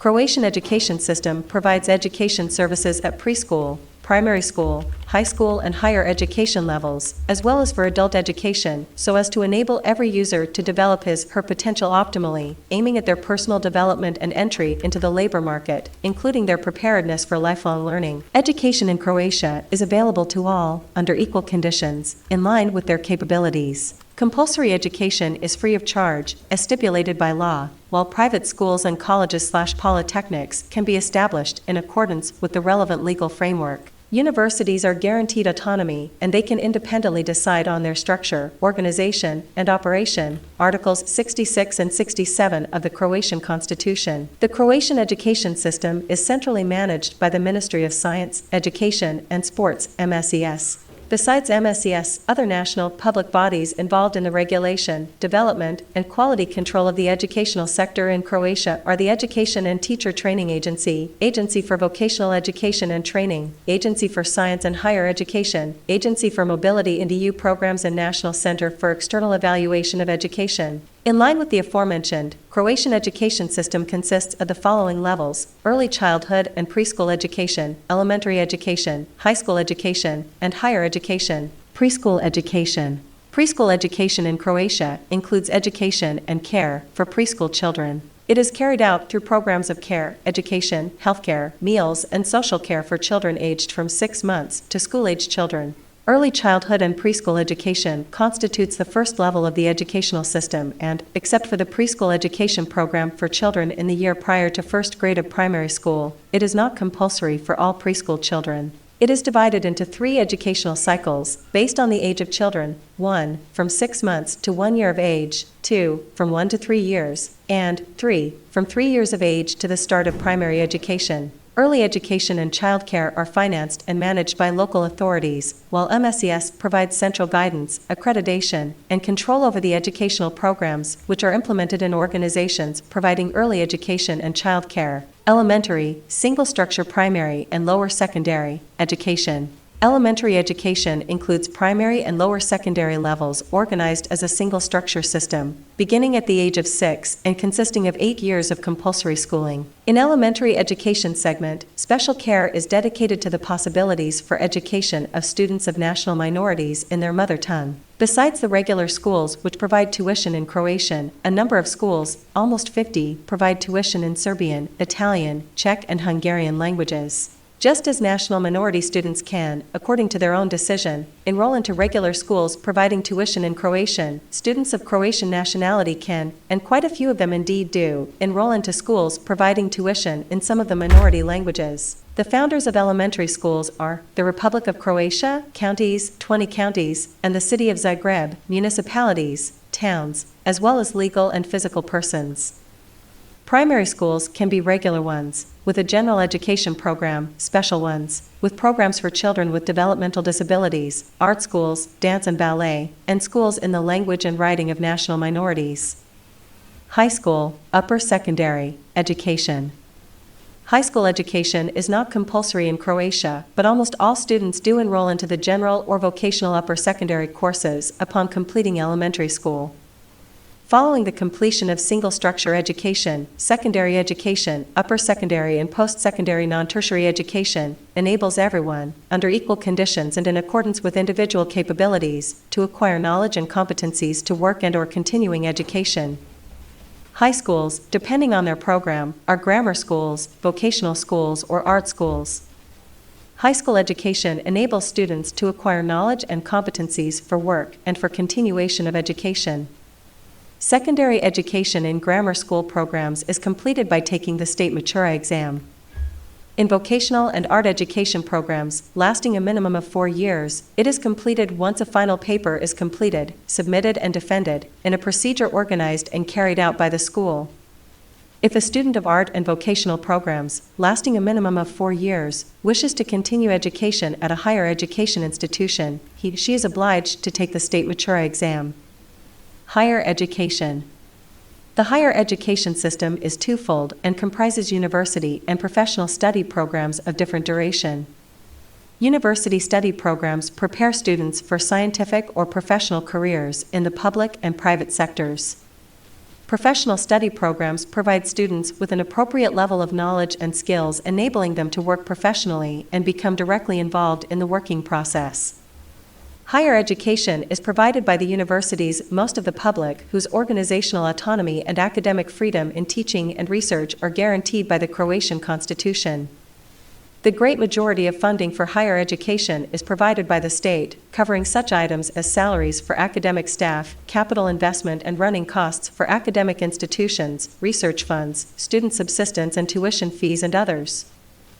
Croatian education system provides education services at preschool, primary school, high school and higher education levels, as well as for adult education, so as to enable every user to develop his/her potential optimally, aiming at their personal development and entry into the labor market, including their preparedness for lifelong learning. Education in Croatia is available to all, under equal conditions, in line with their capabilities. Compulsory education is free of charge, as stipulated by law, while private schools and colleges/polytechnics can be established in accordance with the relevant legal framework. Universities are guaranteed autonomy, and they can independently decide on their structure, organization, and operation. Articles 66 and 67 of the Croatian Constitution. The Croatian education system is centrally managed by the Ministry of Science, Education, and Sports, MSES. Besides MSES, other national public bodies involved in the regulation, development, and quality control of the educational sector in Croatia are the Education and Teacher Training Agency, Agency for Vocational Education and Training, Agency for Science and Higher Education, Agency for Mobility in EU Programs and National Center for External Evaluation of Education. In line with the aforementioned, Croatian education system consists of the following levels: early childhood and preschool education, elementary education, high school education, and higher education. Preschool education. Preschool education in Croatia includes education and care for preschool children. It is carried out through programs of care, education, healthcare, meals, and social care for children aged from 6 months to school-aged children. Early childhood and preschool education constitutes the first level of the educational system and, except for the preschool education program for children in the year prior to first grade of primary school, it is not compulsory for all preschool children. It is divided into 3 educational cycles, based on the age of children: 1. From 6 months to 1 year of age, 2. From 1 to 3 years, and 3. From 3 years of age to the start of primary education. Early education and childcare are financed and managed by local authorities, while MSES provides central guidance, accreditation, and control over the educational programs which are implemented in organizations providing early education and childcare. Elementary, single-structure primary and lower secondary education. Elementary education includes primary and lower secondary levels organized as a single-structure system, beginning at the age of 6 and consisting of 8 years of compulsory schooling. In elementary education segment, special care is dedicated to the possibilities for education of students of national minorities in their mother tongue. Besides the regular schools which provide tuition in Croatian, a number of schools, almost 50, provide tuition in Serbian, Italian, Czech, and Hungarian languages. Just as national minority students can, according to their own decision, enroll into regular schools providing tuition in Croatian, students of Croatian nationality can, and quite a few of them indeed do, enroll into schools providing tuition in some of the minority languages. The founders of elementary schools are the Republic of Croatia, counties, 20 counties, and the city of Zagreb, municipalities, towns, as well as legal and physical persons. Primary schools can be regular ones, with a general education program, special ones, with programs for children with developmental disabilities, art schools, dance and ballet, and schools in the language and writing of national minorities. High school, upper secondary, education. High school education is not compulsory in Croatia, but almost all students do enroll into the general or vocational upper secondary courses upon completing elementary school. Following the completion of single-structure education, secondary education, upper secondary and post-secondary non-tertiary education enables everyone, under equal conditions and in accordance with individual capabilities, to acquire knowledge and competencies to work and/or continuing education. High schools, depending on their program, are grammar schools, vocational schools, or art schools. High school education enables students to acquire knowledge and competencies for work and for continuation of education. Secondary education in grammar school programs is completed by taking the state Matura exam. In vocational and art education programs, lasting a minimum of 4 years, it is completed once a final paper is completed, submitted and defended, in a procedure organized and carried out by the school. If a student of art and vocational programs, lasting a minimum of 4 years, wishes to continue education at a higher education institution, he/she is obliged to take the state Matura exam. Higher education. The higher education system is twofold and comprises university and professional study programs of different duration. University study programs prepare students for scientific or professional careers in the public and private sectors. Professional study programs provide students with an appropriate level of knowledge and skills, enabling them to work professionally and become directly involved in the working process. Higher education is provided by the universities, most of the public, whose organizational autonomy and academic freedom in teaching and research are guaranteed by the Croatian constitution. The great majority of funding for higher education is provided by the state, covering such items as salaries for academic staff, capital investment and running costs for academic institutions, research funds, student subsistence and tuition fees, and others.